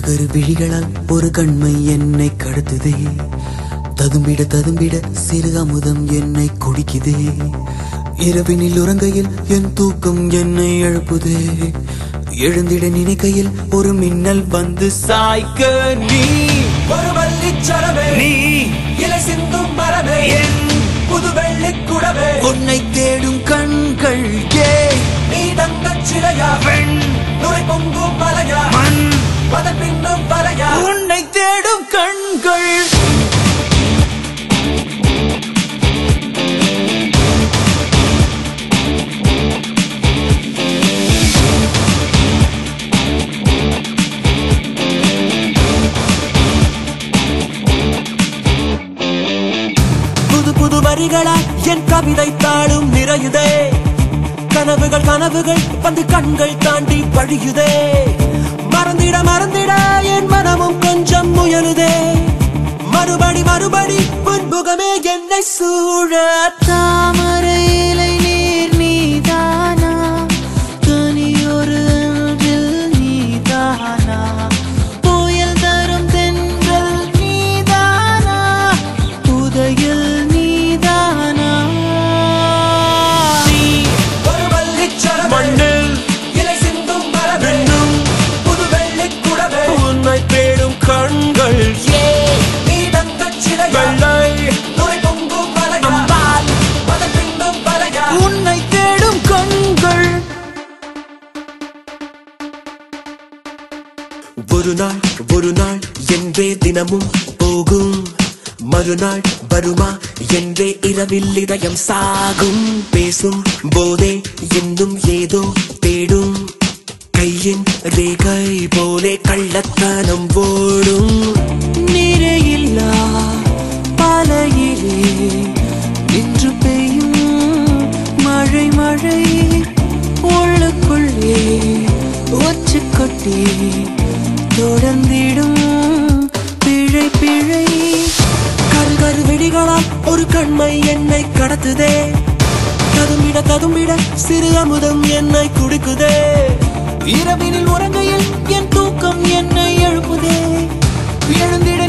கரு விழிகளால் ஒரு கண்மை என்னை கடத்துதே. ததும்பிட ததும்பிட சிறு அமுதம் என்னை குடிக்குதே. இரவினில் உறங்கையில் என் தூக்கம் என்னை எழுப்புதே. எழுந்திட நினைக்கையில் ஒரு மின்னல் வந்து சாய்க்க நீ ஒரு வள்ளிச்சரவே, நீ இலை சிந்தும் மரமே, என் புது வெள்ளிக் குடவே, உன்னை தேடும் கண்கள் ஏ நீ தங்கச் சிலையா, பெண் நுரை பொங்கும் மலையா, மண் அதன் பின்னும் வலையா, உன்னை தேடும் கண்கள். புது புது வரிகளால் என் கவிதை தாளும் நிறையுதே. கனவுகள் கனவுகள் வந்து கண்கள் தாண்டி பழியுதே. மறந்திட மறந்திட என் மனமும் கொஞ்சம் முயலுதே. மறுபடி மறுபடி முன்புகமே என்னை சூழ. தாமரை இலை நீர் நீதானா, தனியொரு அன்பில் நீதானா, புயல் தரும் தென்றல் நீதானா, புதையல் நீதானா. ஒரு வள்ளிச்சரவே, மண்ணில் இலை சிந்தும் மரமே, இன்னும் புது வெள்ளிக் குடவே, உன்னை தேடும் கண்கள் ஏ நீ தங்கச் சிலையா, வெள்ளை நுரை பொங்கும் மலையா, அம்பால் அதன் பின்னும் வலையா, உன்னை தேடும் கண்கள். ஒரு நாள் என்றே தினமும் போகும், மறுநாள் வருமா என்றே இரவில் இதயம் சாகும். பேசும் போதே இன்னும் ஏதோ தேடும், கையின் ரேகை போலே கள்ளத்தனம் ஓடும். நீரே இல்லா பாலையிலே நின்று பெய்யும் மழை மழை, உள்ளுக்குள்ளே ஒச்சு கொட்டி தொடர்ந்திடும் பிழை பிழை. கரு கரு வெடிகளால் ஒரு கண்மை என்னை கடத்துதே. ததும்பிட ததும்பிட சிறு அமுதம் என்னை குடிக்குதே. இரவினில் உறங்கையில் என் தூக்கம் என்னை எழுப்புதே. எழுந்திட